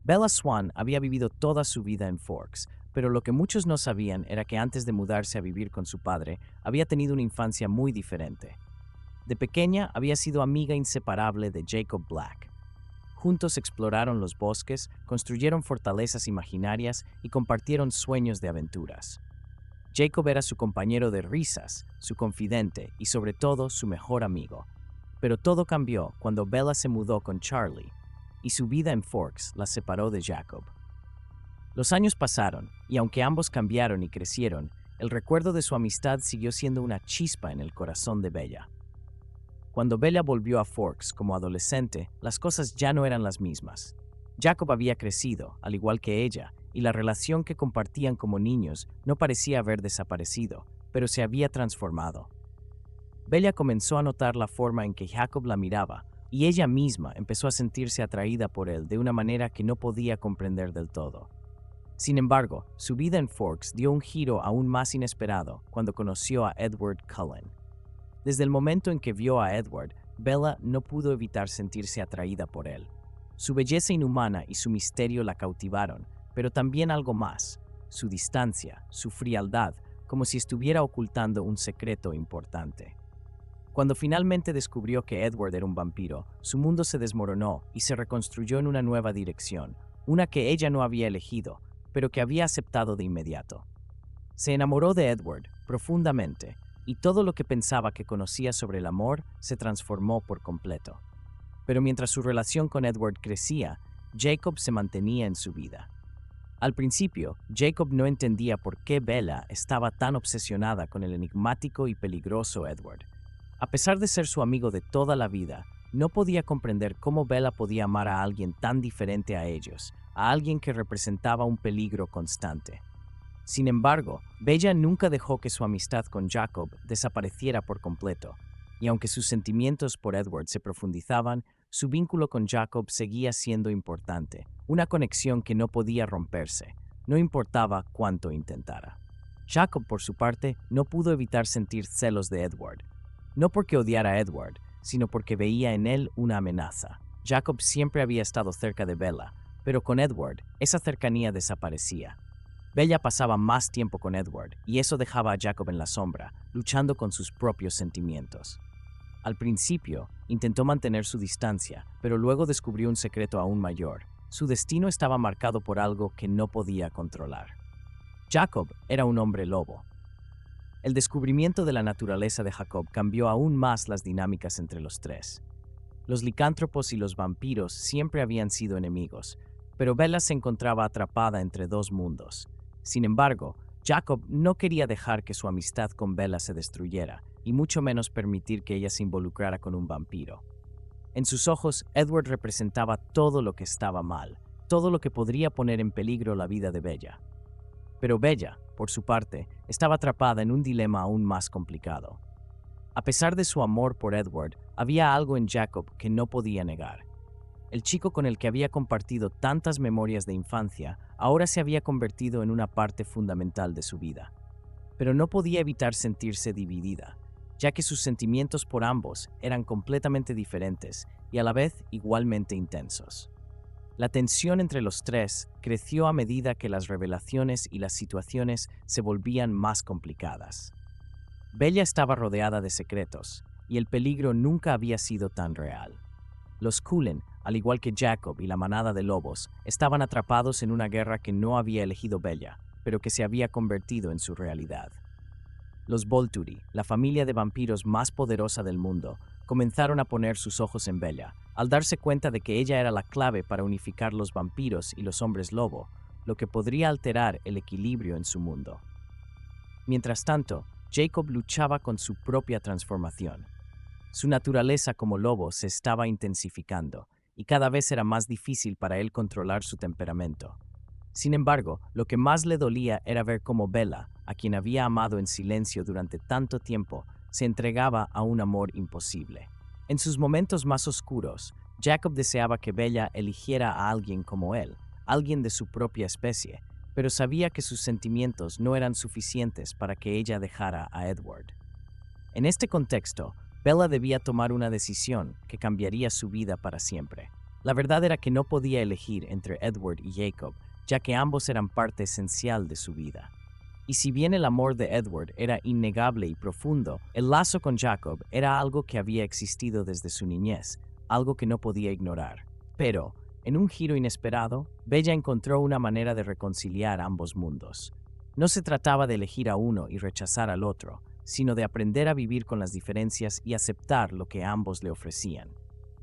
Bella Swan había vivido toda su vida en Forks, pero lo que muchos no sabían era que antes de mudarse a vivir con su padre, había tenido una infancia muy diferente. De pequeña había sido amiga inseparable de Jacob Black. Juntos exploraron los bosques, construyeron fortalezas imaginarias y compartieron sueños de aventuras. Jacob era su compañero de risas, su confidente y sobre todo su mejor amigo. Pero todo cambió cuando Bella se mudó con Charlie, y su vida en Forks la separó de Jacob. Los años pasaron, y aunque ambos cambiaron y crecieron, el recuerdo de su amistad siguió siendo una chispa en el corazón de Bella. Cuando Bella volvió a Forks como adolescente, las cosas ya no eran las mismas. Jacob había crecido, al igual que ella, y la relación que compartían como niños no parecía haber desaparecido, pero se había transformado. Bella comenzó a notar la forma en que Jacob la miraba, y ella misma empezó a sentirse atraída por él de una manera que no podía comprender del todo. Sin embargo, su vida en Forks dio un giro aún más inesperado cuando conoció a Edward Cullen. Desde el momento en que vio a Edward, Bella no pudo evitar sentirse atraída por él. Su belleza inhumana y su misterio la cautivaron, pero también algo más: su distancia, su frialdad, como si estuviera ocultando un secreto importante. Cuando finalmente descubrió que Edward era un vampiro, su mundo se desmoronó y se reconstruyó en una nueva dirección, una que ella no había elegido, pero que había aceptado de inmediato. Se enamoró de Edward profundamente, y todo lo que pensaba que conocía sobre el amor se transformó por completo. Pero mientras su relación con Edward crecía, Jacob se mantenía en su vida. Al principio, Jacob no entendía por qué Bella estaba tan obsesionada con el enigmático y peligroso Edward. A pesar de ser su amigo de toda la vida, no podía comprender cómo Bella podía amar a alguien tan diferente a ellos, a alguien que representaba un peligro constante. Sin embargo, Bella nunca dejó que su amistad con Jacob desapareciera por completo, y aunque sus sentimientos por Edward se profundizaban, su vínculo con Jacob seguía siendo importante, una conexión que no podía romperse, no importaba cuánto intentara. Jacob, por su parte, no pudo evitar sentir celos de Edward, no porque odiara a Edward, sino porque veía en él una amenaza. Jacob siempre había estado cerca de Bella, pero con Edward, esa cercanía desaparecía. Bella pasaba más tiempo con Edward, y eso dejaba a Jacob en la sombra, luchando con sus propios sentimientos. Al principio, intentó mantener su distancia, pero luego descubrió un secreto aún mayor. Su destino estaba marcado por algo que no podía controlar. Jacob era un hombre lobo. El descubrimiento de la naturaleza de Jacob cambió aún más las dinámicas entre los tres. Los licántropos y los vampiros siempre habían sido enemigos, pero Bella se encontraba atrapada entre dos mundos. Sin embargo, Jacob no quería dejar que su amistad con Bella se destruyera, y mucho menos permitir que ella se involucrara con un vampiro. En sus ojos, Edward representaba todo lo que estaba mal, todo lo que podría poner en peligro la vida de Bella. Pero Bella, por su parte, estaba atrapada en un dilema aún más complicado. A pesar de su amor por Edward, había algo en Jacob que no podía negar. El chico con el que había compartido tantas memorias de infancia ahora se había convertido en una parte fundamental de su vida. Pero no podía evitar sentirse dividida, ya que sus sentimientos por ambos eran completamente diferentes y a la vez igualmente intensos. La tensión entre los tres creció a medida que las revelaciones y las situaciones se volvían más complicadas. Bella estaba rodeada de secretos, y el peligro nunca había sido tan real. Los Cullen, al igual que Jacob y la manada de lobos, estaban atrapados en una guerra que no había elegido Bella, pero que se había convertido en su realidad. Los Volturi, la familia de vampiros más poderosa del mundo, comenzaron a poner sus ojos en Bella, al darse cuenta de que ella era la clave para unificar los vampiros y los hombres lobo, lo que podría alterar el equilibrio en su mundo. Mientras tanto, Jacob luchaba con su propia transformación. Su naturaleza como lobo se estaba intensificando, y cada vez era más difícil para él controlar su temperamento. Sin embargo, lo que más le dolía era ver cómo Bella, a quien había amado en silencio durante tanto tiempo, se entregaba a un amor imposible. En sus momentos más oscuros, Jacob deseaba que Bella eligiera a alguien como él, alguien de su propia especie, pero sabía que sus sentimientos no eran suficientes para que ella dejara a Edward. En este contexto, Bella debía tomar una decisión que cambiaría su vida para siempre. La verdad era que no podía elegir entre Edward y Jacob, ya que ambos eran parte esencial de su vida. Y si bien el amor de Edward era innegable y profundo, el lazo con Jacob era algo que había existido desde su niñez, algo que no podía ignorar. Pero, en un giro inesperado, Bella encontró una manera de reconciliar ambos mundos. No se trataba de elegir a uno y rechazar al otro, sino de aprender a vivir con las diferencias y aceptar lo que ambos le ofrecían.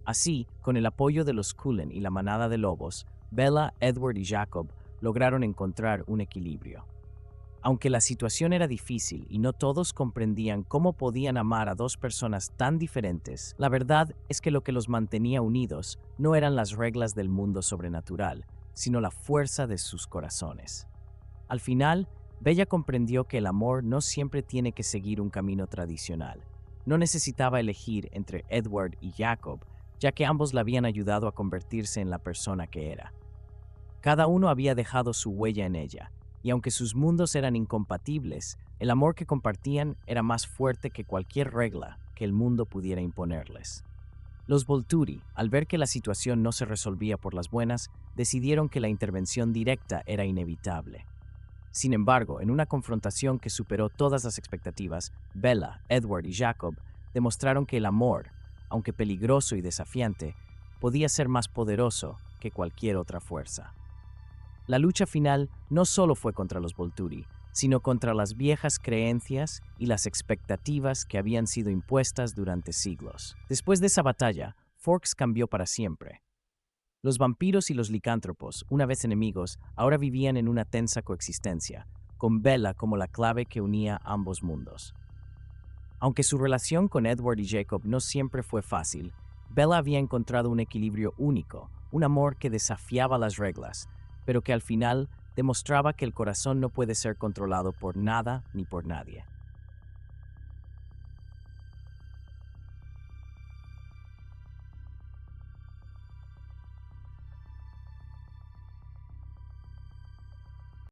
Así, con el apoyo de los Cullen y la manada de lobos, Bella, Edward y Jacob lograron encontrar un equilibrio. Aunque la situación era difícil y no todos comprendían cómo podían amar a dos personas tan diferentes, la verdad es que lo que los mantenía unidos no eran las reglas del mundo sobrenatural, sino la fuerza de sus corazones. Al final, Bella comprendió que el amor no siempre tiene que seguir un camino tradicional. No necesitaba elegir entre Edward y Jacob, ya que ambos la habían ayudado a convertirse en la persona que era. Cada uno había dejado su huella en ella, y aunque sus mundos eran incompatibles, el amor que compartían era más fuerte que cualquier regla que el mundo pudiera imponerles. Los Volturi, al ver que la situación no se resolvía por las buenas, decidieron que la intervención directa era inevitable. Sin embargo, en una confrontación que superó todas las expectativas, Bella, Edward y Jacob demostraron que el amor, aunque peligroso y desafiante, podía ser más poderoso que cualquier otra fuerza. La lucha final no solo fue contra los Volturi, sino contra las viejas creencias y las expectativas que habían sido impuestas durante siglos. Después de esa batalla, Forks cambió para siempre. Los vampiros y los licántropos, una vez enemigos, ahora vivían en una tensa coexistencia, con Bella como la clave que unía ambos mundos. Aunque su relación con Edward y Jacob no siempre fue fácil, Bella había encontrado un equilibrio único, un amor que desafiaba las reglas, pero que al final demostraba que el corazón no puede ser controlado por nada ni por nadie.